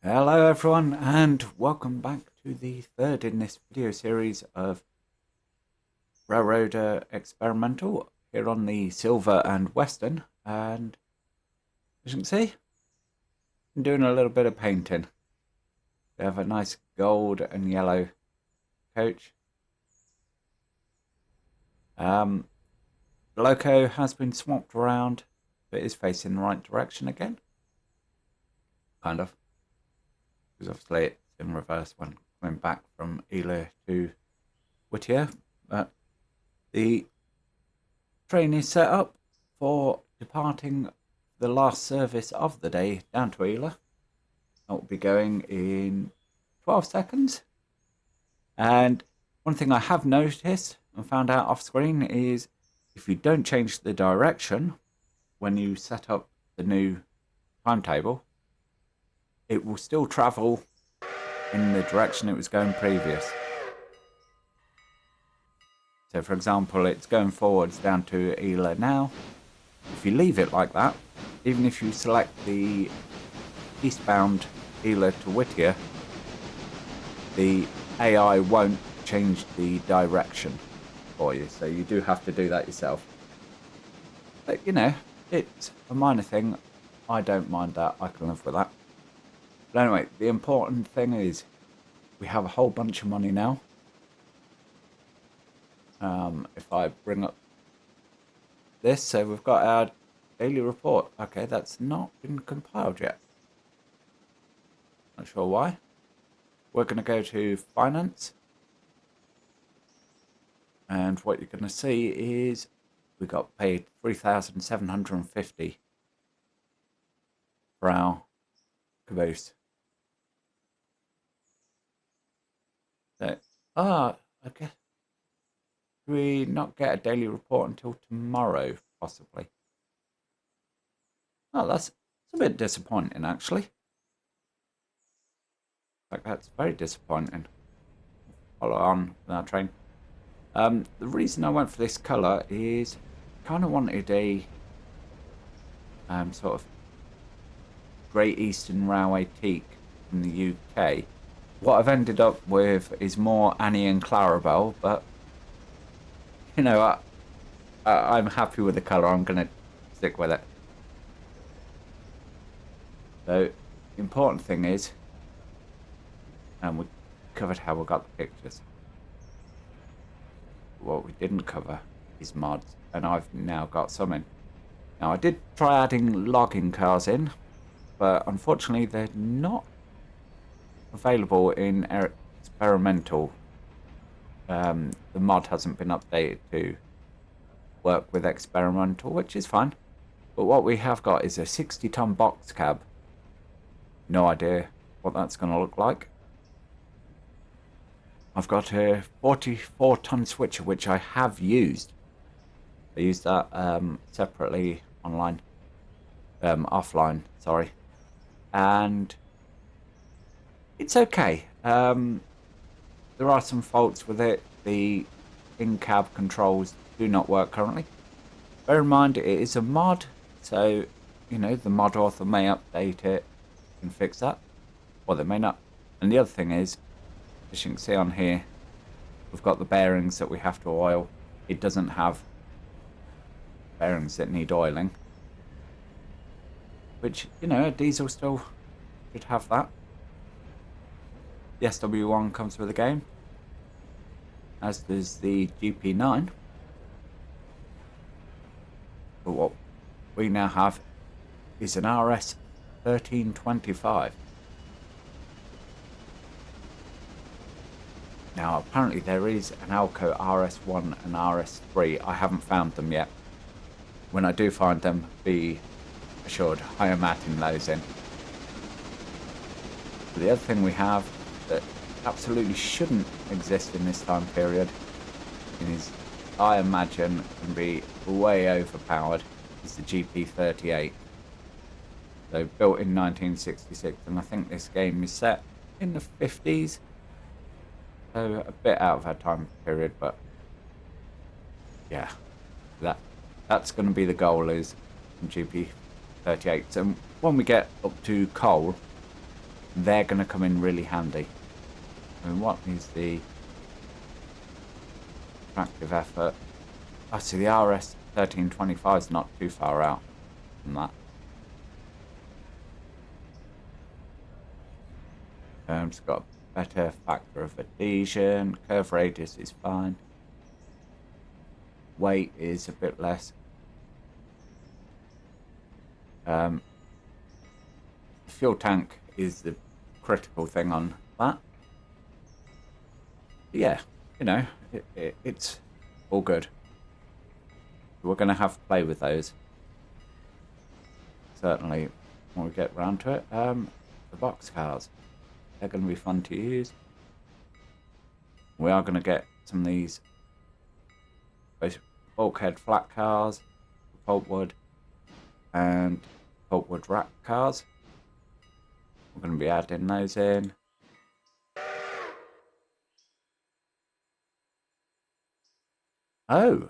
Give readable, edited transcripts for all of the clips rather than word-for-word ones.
Hello everyone and welcome back to the third in this video series of Railroad Experimental here on the Silver and Western, and as you can see I'm doing a little bit of painting. We have a nice gold and yellow coach. The loco has been swapped around but is facing the right direction again, kind of, because obviously it's in reverse when coming back from Ely to Whittier. But the train is set up for departing the last service of the day down to Ely. That will be going in 12 seconds. And one thing I have noticed and found out off screen is if you don't change the direction when you set up the new timetable, it will still travel in the direction it was going previous. So for example, it's going forwards down to Ely now. If you leave it like that, even if you select the eastbound Ely to Whittier, the AI won't change the direction for you, so you do have to do that yourself. But you know, it's a minor thing. I don't mind that, I can live with that. But anyway, the important thing is we have a whole bunch of money now. If I bring up this, so we've got our daily report. Okay, that's not been compiled yet. Not sure why. We're going to go to finance, and what you're going to see is we got paid 3,750 for our caboose. So, okay. Do we not get a daily report until tomorrow, possibly? Oh, that's a bit disappointing, actually. In fact, that's very disappointing. Follow on with our train. The reason I went for this colour is I kind of wanted a sort of Great Eastern Railway teak from the UK. What I've ended up with is more Annie and Clarabelle, but you know, I'm happy with the colour. I'm going to stick with it. So, the important thing is, and we covered how we got the pictures. What we didn't cover is mods, and I've now got some in. Now, I did try adding logging cars in, but unfortunately they're not available in experimental. The mod hasn't been updated to work with experimental, which is fine. But what we have got is a 60-ton box cab. No idea what that's going to look like. I've got a 44-ton switcher, which I have used. I used that separately online, offline, sorry. And it's okay. There are some faults with it. The in-cab controls do not work currently. Bear in mind, it is a mod, so, you know, the mod author may update it and fix that, or they may not. And the other thing is, as you can see on here, we've got the bearings that we have to oil. It doesn't have bearings that need oiling, which, you know, a diesel still should have that. The SW1 comes with the game, as does the GP9. But what we now have is an RS 1325. Now, apparently there is an Alco RS1 and RS3. I haven't found them yet. When I do find them, be assured I am adding those in. But the other thing we have that absolutely shouldn't exist in this time period is, I imagine, can be way overpowered, is the GP38. So built in 1966, and I think this game is set in the 50s. So a bit out of our time period, but yeah, that's going to be the goal, is GP38. So when we get up to coal, they're going to come in really handy. I mean, what is the active effort? Oh, see, the RS 1325 is not too far out from that. It's got a better factor of adhesion. Curve radius is fine. Weight is a bit less. Fuel tank is the critical thing on that. But yeah, you know, it's all good. We're going to have to play with those. Certainly, when we get round to it. The box cars, they're going to be fun to use. We are going to get some of these bulkhead flat cars, pulpwood, and pulpwood rack cars. We're going to be adding those in. Oh,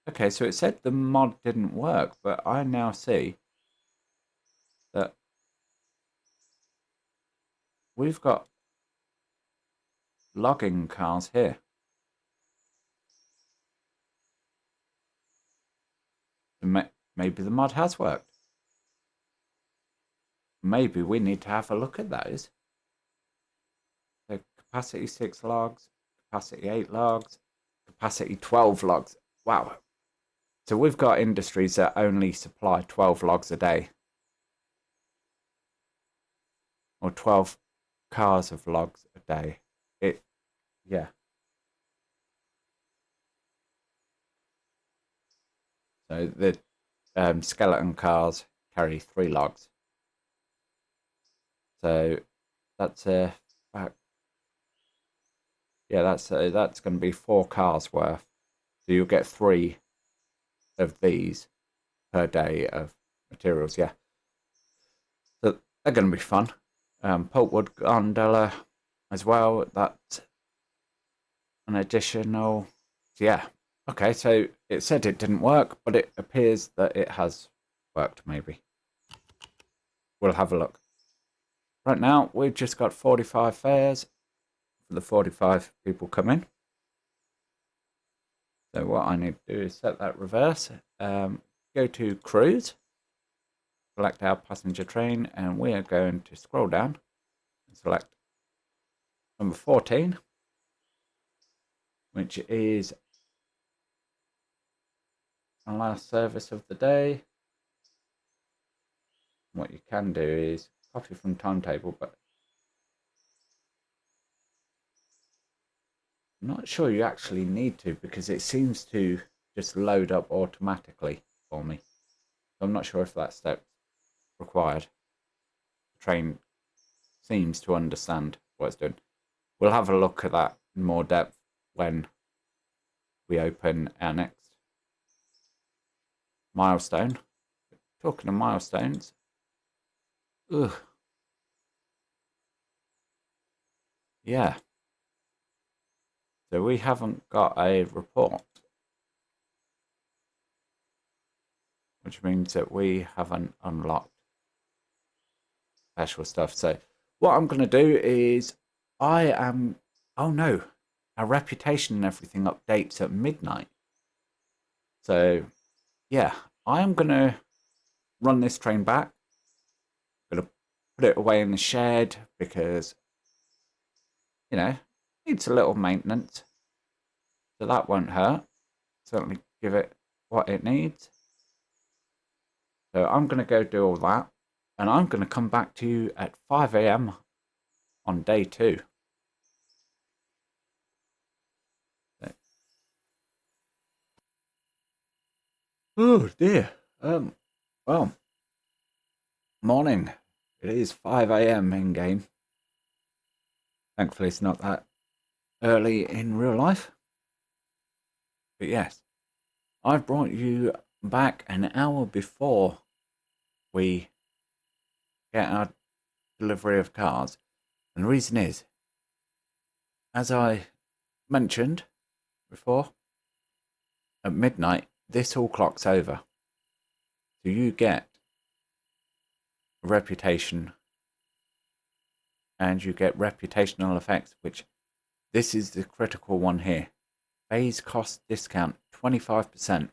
okay, so it said the mod didn't work, but I now see that we've got logging cars here. Maybe the mod has worked. Maybe we need to have a look at those. So capacity 6 logs, capacity 8 logs, capacity 12 logs. Wow. So we've got industries that only supply 12 logs a day. Or 12 cars of logs a day. Yeah. So the skeleton cars carry 3 logs. So that's yeah, that's going to be 4 cars worth. So you'll get 3 of these per day of materials. Yeah. So they're going to be fun. Pulpwood gondola as well. That's an additional. Yeah. Okay. So it said it didn't work, but it appears that it has worked. Maybe we'll have a look. Right now, we've just got 45 fares for the 45 people coming. So what I need to do is set that reverse. Go to cruise, select our passenger train, and we are going to scroll down and select number 14, which is our last service of the day. What you can do is copy from timetable, but I'm not sure you actually need to because it seems to just load up automatically for me. So I'm not sure if that step's required. The train seems to understand what it's doing. We'll have a look at that in more depth when we open our next milestone. Talking of milestones, yeah. So we haven't got a report, which means that we haven't unlocked special stuff. So what I'm going to do is oh no, our reputation and everything updates at midnight. So yeah, I am going to run this train back. I'm going to put it away in the shed because, you know, needs a little maintenance. So that won't hurt. Certainly give it what it needs. So I'm going to go do all that. And I'm going to come back to you at 5 a.m. on day 2. Oh dear. Well, morning. It is 5 a.m. in game. Thankfully, it's not that early in real life. But yes, I've brought you back an hour before we get our delivery of cars. And the reason is, as I mentioned before, at midnight, this all clocks over. So you get a reputation and you get reputational effects, which this is the critical one here. Phase cost discount 25%.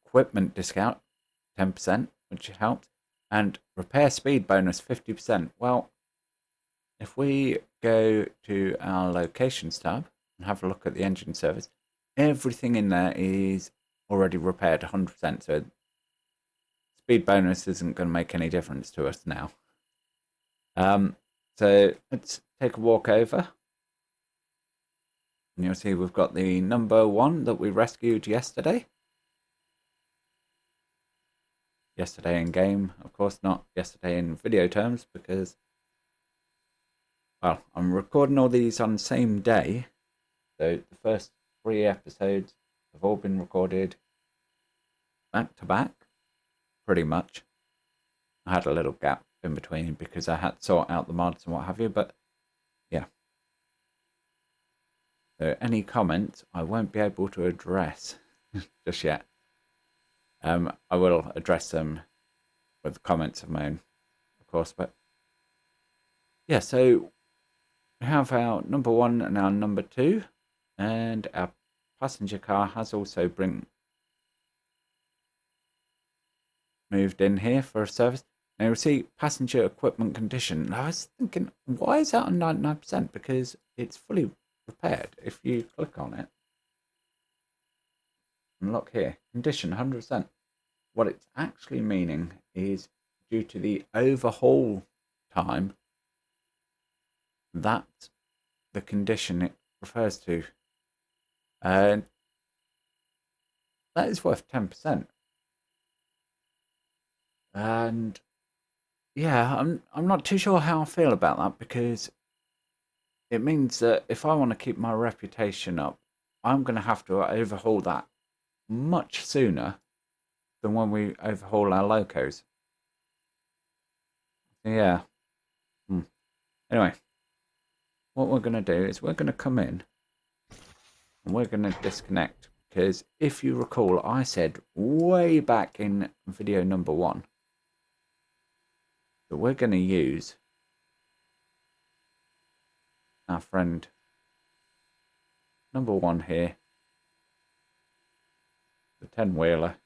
Equipment discount 10%, which helps. And repair speed bonus 50%. Well, if we go to our locations tab and have a look at the engine service, everything in there is already repaired 100%. So speed bonus isn't going to make any difference to us now. So let's take a walk over. And you'll see we've got the number 1 that we rescued yesterday. Yesterday in game, of course, not yesterday in video terms, because, well, I'm recording all these on the same day. So the first 3 episodes have all been recorded back to back, pretty much. I had a little gap in between because I had to sort out the mods and what have you, but yeah. So any comments I won't be able to address just yet. I will address them with comments of my own, of course, but yeah, so we have our number 1 and our number 2, and our passenger car has also moved in here for a service. Now you'll see passenger equipment condition. I was thinking, why is that on 99%? Because it's fully repaired. If you click on it and look here, condition 100%. What it's actually meaning is due to the overhaul time, that's the condition it refers to. And that is worth 10%. And yeah, I'm not too sure how I feel about that, because it means that if I want to keep my reputation up, I'm going to have to overhaul that much sooner than when we overhaul our locos. Yeah. Anyway, what we're going to do is we're going to come in and we're going to disconnect, because if you recall, I said way back in video number 1 that we're going to use our friend number 1 here, the 10-wheeler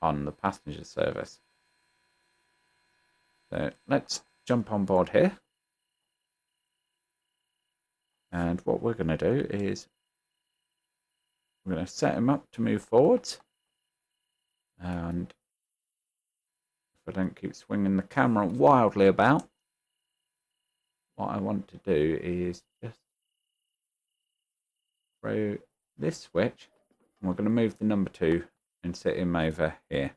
on the passenger service. So let's jump on board here. And what we're going to do is we're going to set him up to move forwards. And if I don't keep swinging the camera wildly about, what I want to do is just throw this switch. And we're going to move the number 2 and set him over here.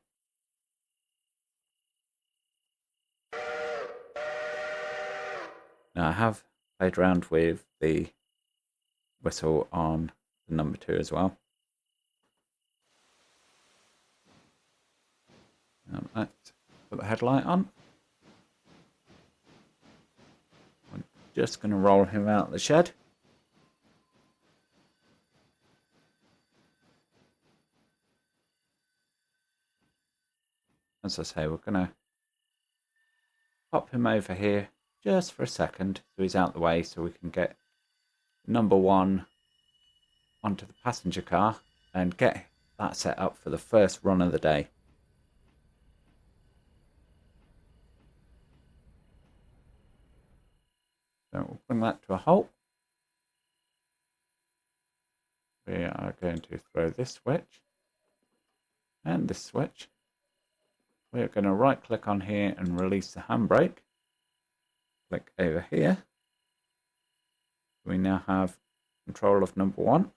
Now I have played around with the whistle on the number 2 as well. Let's put the headlight on. I'm just going to roll him out of the shed. As I say, we're going to pop him over here just for a second so he's out the way, so we can get number 1 onto the passenger car and get that set up for the first run of the day. So we'll bring that to a halt. We are going to throw this switch and this switch. We're going to right click on here and release the handbrake. Click over here. We now have control of number 1.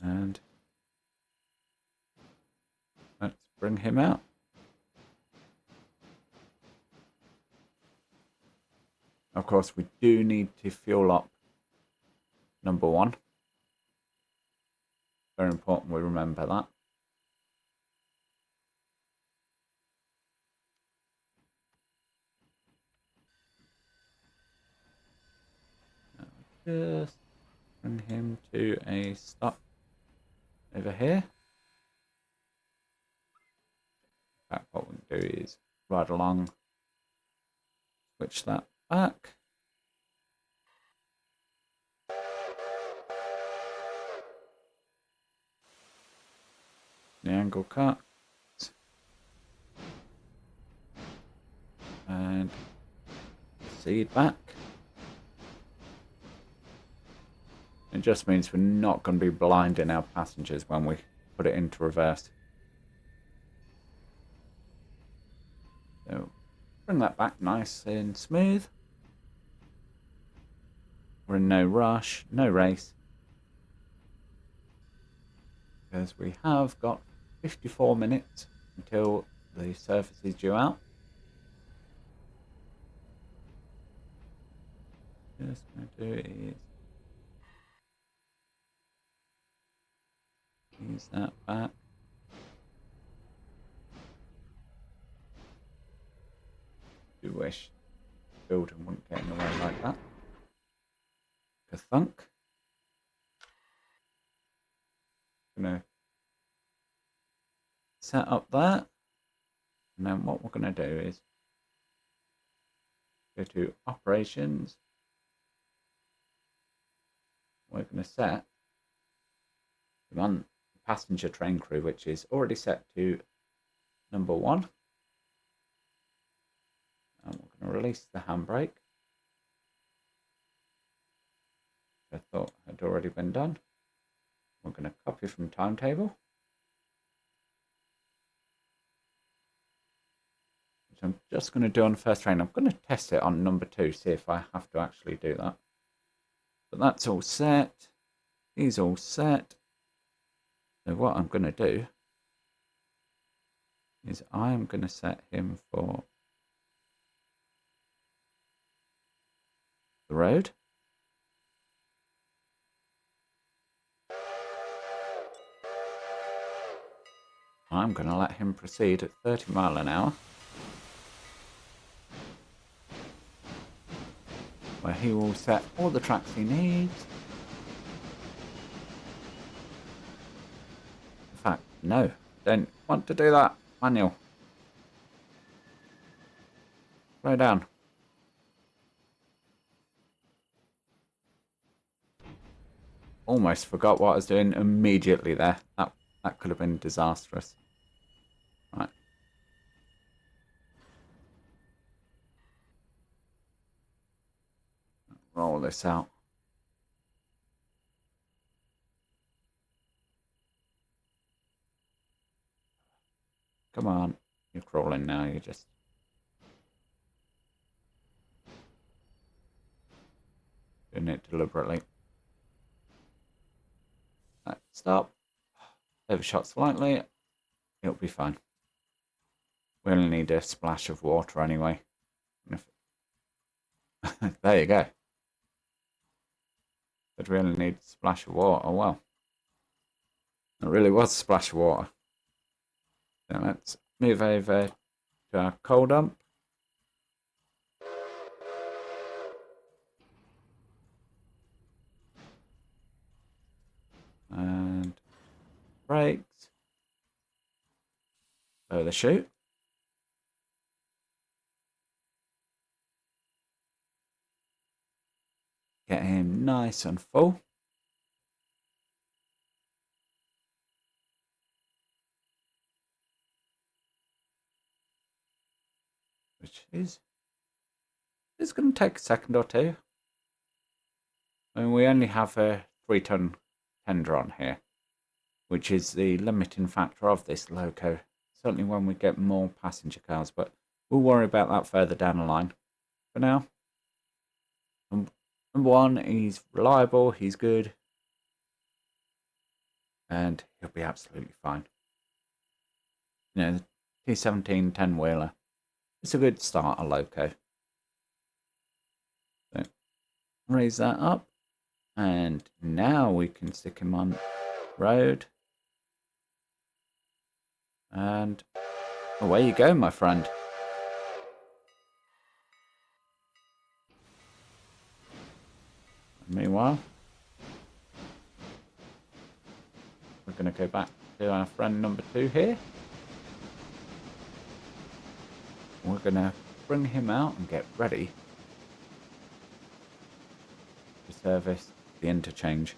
And let's bring him out. Of course, we do need to fuel up number 1. Very important we remember that. Just bring him to a stop over here. In fact, what we can do is ride along, switch that back. The angle cut. And proceed back. It just means we're not going to be blinding our passengers when we put it into reverse. So bring that back nice and smooth. We're in no rush, no race. Because we have got 54 minutes until the surface is due out. Just going to do is use that back. Do wish the building wouldn't get in the way like that. Ka-thunk. Gonna set up there, and then what we're gonna do is go to operations. We're gonna set him on passenger train crew, which is already set to number 1. And we're going to release the handbrake. I thought had already been done. We're going to copy from timetable. Which I'm just going to do on the first train. I'm going to test it on number 2, see if I have to actually do that. But that's all set. He's all set. So what I'm going to do is I'm going to set him for the road. I'm going to let him proceed at 30 miles an hour. Where he will set all the tracks he needs. In fact, no, don't want to do that. Manual. Slow down. Almost forgot what I was doing immediately there. That could have been disastrous. Right. Roll this out. Come on. You're crawling now. You're just... doing it deliberately. Right, stop. Overshot slightly. It'll be fine. We only need a splash of water anyway. There you go. But we only need a splash of water. Oh well. It really was a splash of water. So let's move over to our coal dump. And brakes. Lower the chute. Get him nice and full. Which is... it's going to take a second or two. I mean, we only have a 3-ton tender on here, which is the limiting factor of this loco. Certainly when we get more passenger cars, but we'll worry about that further down the line. For now, number 1, he's reliable, he's good, and he'll be absolutely fine. You know, the T17 10-wheeler, it's a good starter loco. So, raise that up, and now we can stick him on road. And away you go, my friend. Meanwhile, going to go back to our friend number 2 here. We're going to bring him out and get ready to service the interchange.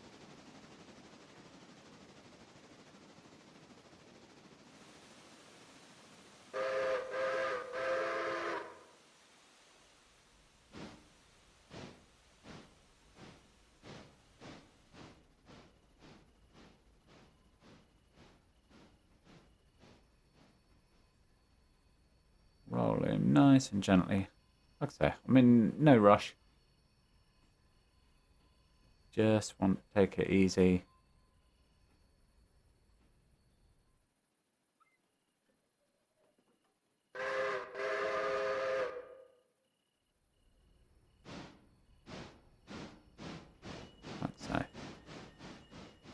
Roll him nice and gently. Like I say, I'm in no rush. Just want to take it easy. Like so.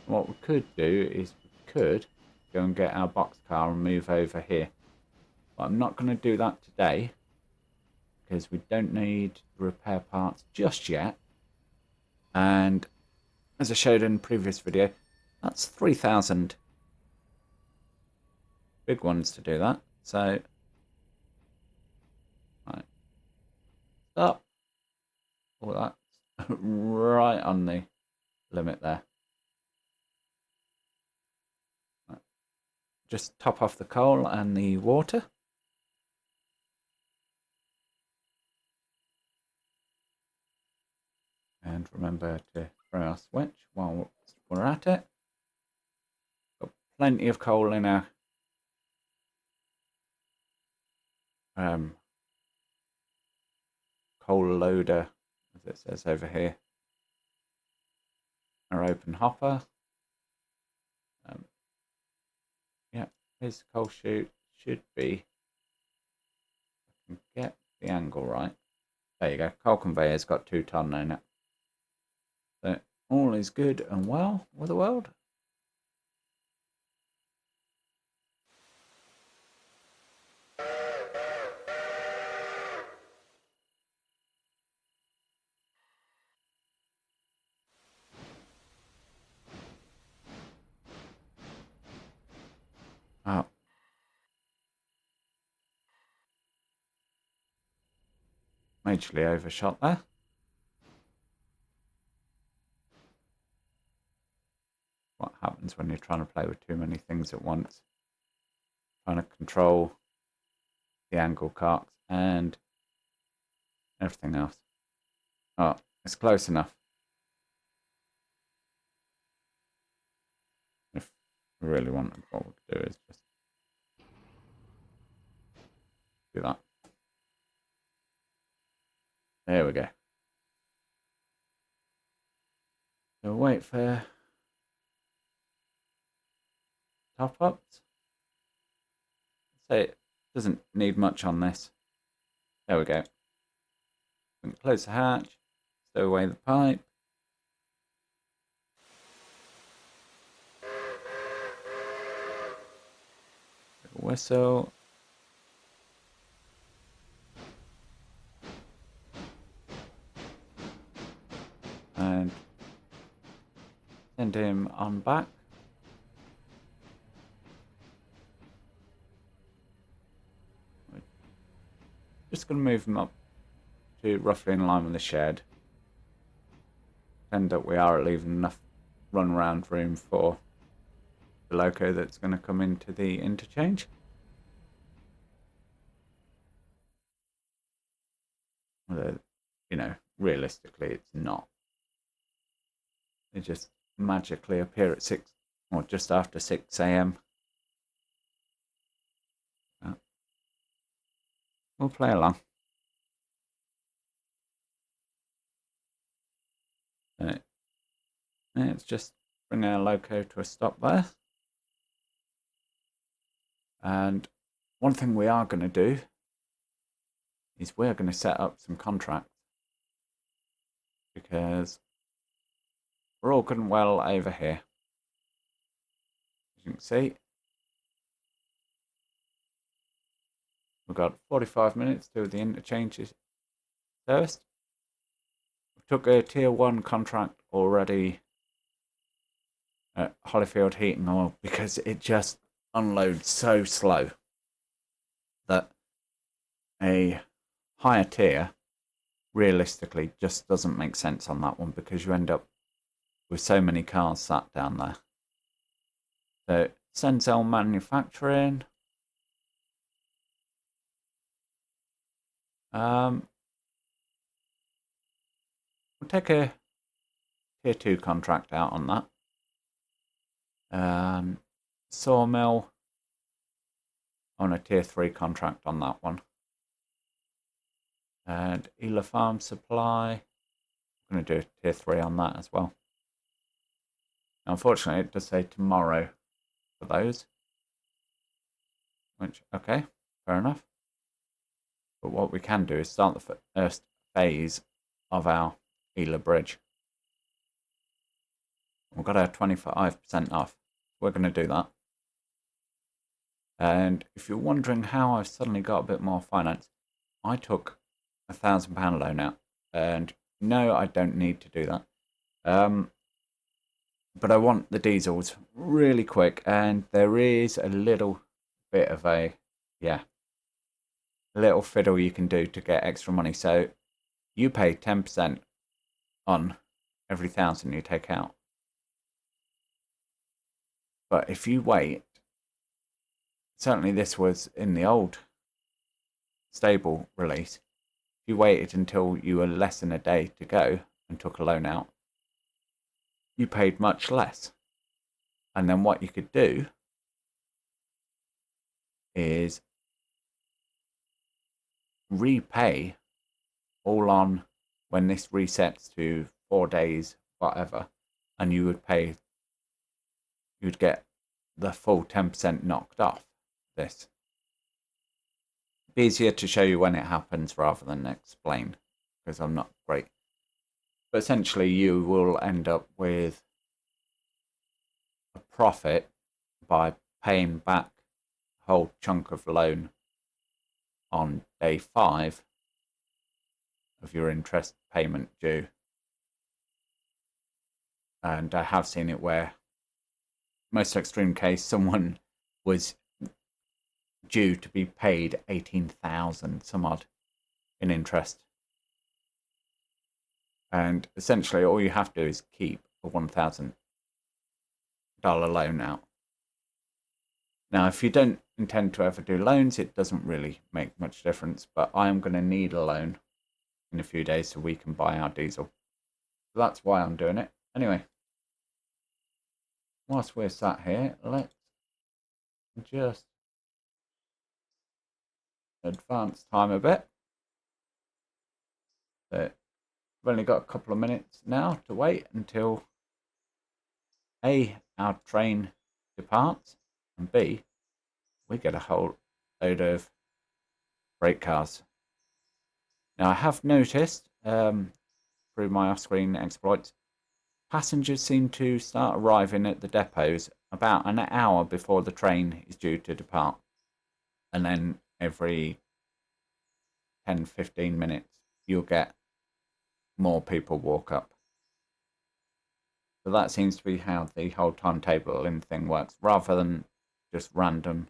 What we could do is we could go and get our boxcar and move over here. But I'm not going to do that today because we don't need repair parts just yet. And as I showed in the previous video, that's 3,000 big ones to do that. So, right, stop. Oh, that's right on the limit there. Right. Just top off the coal and the water. And remember to throw our switch while we're at it. Got plenty of coal in our coal loader, as it says over here. Our open hopper. Yeah, his coal chute should be. I can get the angle right. There you go. Coal conveyor's got 2 ton in it. So all is good and well with the world. Oh. Majorly overshot there. What happens when you're trying to play with too many things at once? Trying to control the angle carts and everything else. Oh, it's close enough. If we really wanted, what we could do is just do that. There we go. So wait for top ups. So it doesn't need much on this. There we go. Close the hatch, stow away the pipe. Whistle. And send him on back. Just going to move him up to roughly in line with the shed. Pretend that we are leaving enough run around room for the loco that's going to come into the interchange. Although, you know, realistically it's not. They just magically appear at 6 or just after 6 a.m. We'll play along. Let's just bring our loco to a stop there. And one thing we are going to do is we're going to set up some contracts. Because we're all good and well over here. As you can see, we've got 45 minutes to do the interchanges first. We took a tier 1 contract already Holyfield heating oil, because it just unloads so slow that a higher tier realistically just doesn't make sense on that one, because you end up with so many cars sat down there. So Senzel Manufacturing. We'll take a tier 2 contract out on that. Sawmill on a tier 3 contract on that one. And Ela Farm Supply, I'm going to do a tier 3 on that as well. Now, unfortunately, it does say tomorrow for those. Which, okay, fair enough. But what we can do is start the first phase of our Ela Bridge. We've got our 25% off. We're going to do that. And if you're wondering how I've suddenly got a bit more finance, I took £1,000 loan out. And no, I don't need to do that. But I want the diesels really quick. And there is a little bit of a little fiddle you can do to get extra money. So you pay 10% on every 1,000 you take out. But if you wait, certainly this was in the old stable release, if you waited until you were less than a day to go and took a loan out, you paid much less. And then what you could do is repay all on when this resets to 4 days, whatever, and you would pay, you'd get the full 10% knocked off this. Be easier to show you when it happens rather than explain, because I'm not great. But essentially you will end up with a profit by paying back a whole chunk of loan on day 5 of your interest payment due. And I have seen it where, most extreme case, someone was due to be paid 18,000 some odd in interest. And essentially all you have to do is keep a $1,000 loan out. Now, if you don't intend to ever do loans, it doesn't really make much difference, but I am going to need a loan in a few days so we can buy our diesel. So that's why I'm doing it. Anyway, whilst we're sat here, let's just advance time a bit. So we've only got a couple of minutes now to wait until A, our train departs, and B, we get a whole load of freight cars. Now, I have noticed through my off-screen exploits, passengers seem to start arriving at the depots about an hour before the train is due to depart. And then every 10-15 minutes, you'll get more people walk up. So that seems to be how the whole timetabling thing works, rather than just random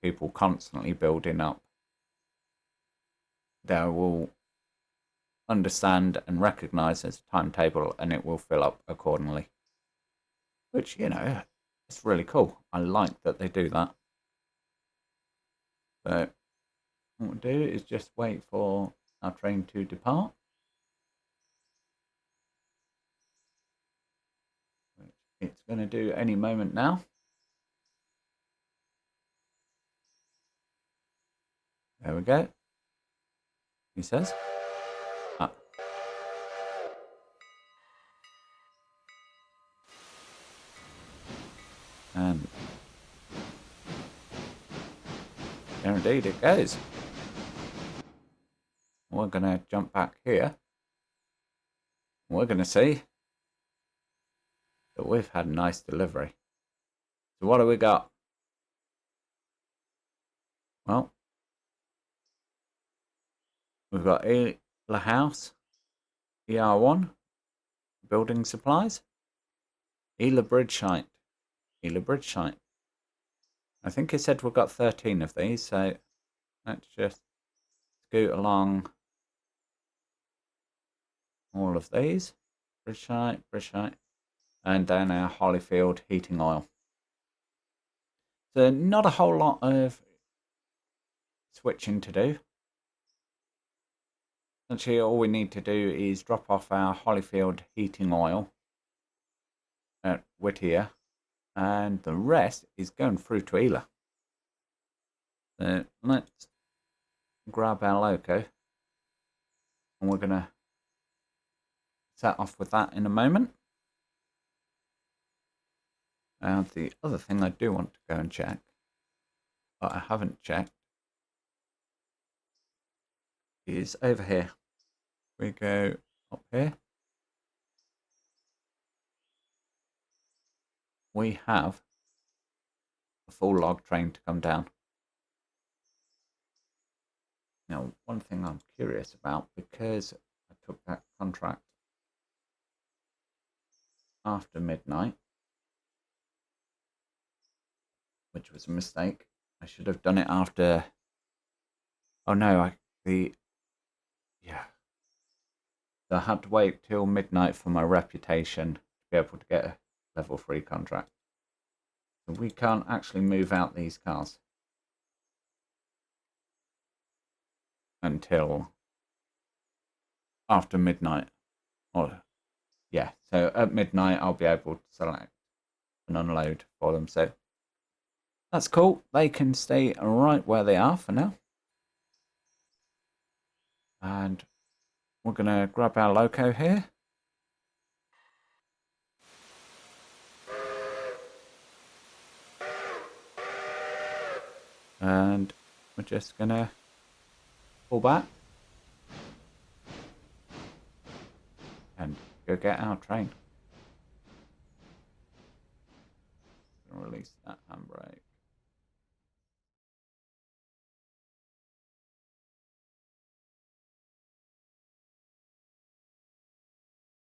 people constantly building up. They will understand and recognize as a timetable, and it will fill up accordingly. Which, you know, it's really cool. I like that they do that. So what we'll do is just wait for our train to depart. It's going to do any moment now. There we go. He says. Ah. And there indeed it goes. We're going to jump back here. We're going to see that we've had a nice delivery. So what do we got? Well, we've got Ela House, ER1, building supplies. Ela Bridge site. Ela Bridge site. I think it said we've got 13 of these, so let's just scoot along all of these. Bridge site, and down our Hollyfield heating oil. So not a whole lot of switching to do. Actually, all we need to do is drop off our Hollyfield heating oil at Whittier, and the rest is going through to Ela. So let's grab our loco, and we're going to set off with that in a moment. And the other thing I do want to go and check, but I haven't checked, is over here. We go up here. We have a full log train to come down. Now, one thing I'm curious about, because I took that contract after midnight, which was a mistake. I should have done it after. Oh no, So I had to wait till midnight for my reputation to be able to get a level 3 contract. So we can't actually move out these cars until after midnight. So at midnight I'll be able to select and unload for them. So that's cool. They can stay right where they are for now. And we're going to grab our loco here. And we're just going to pull back and go get our train. Release that handbrake.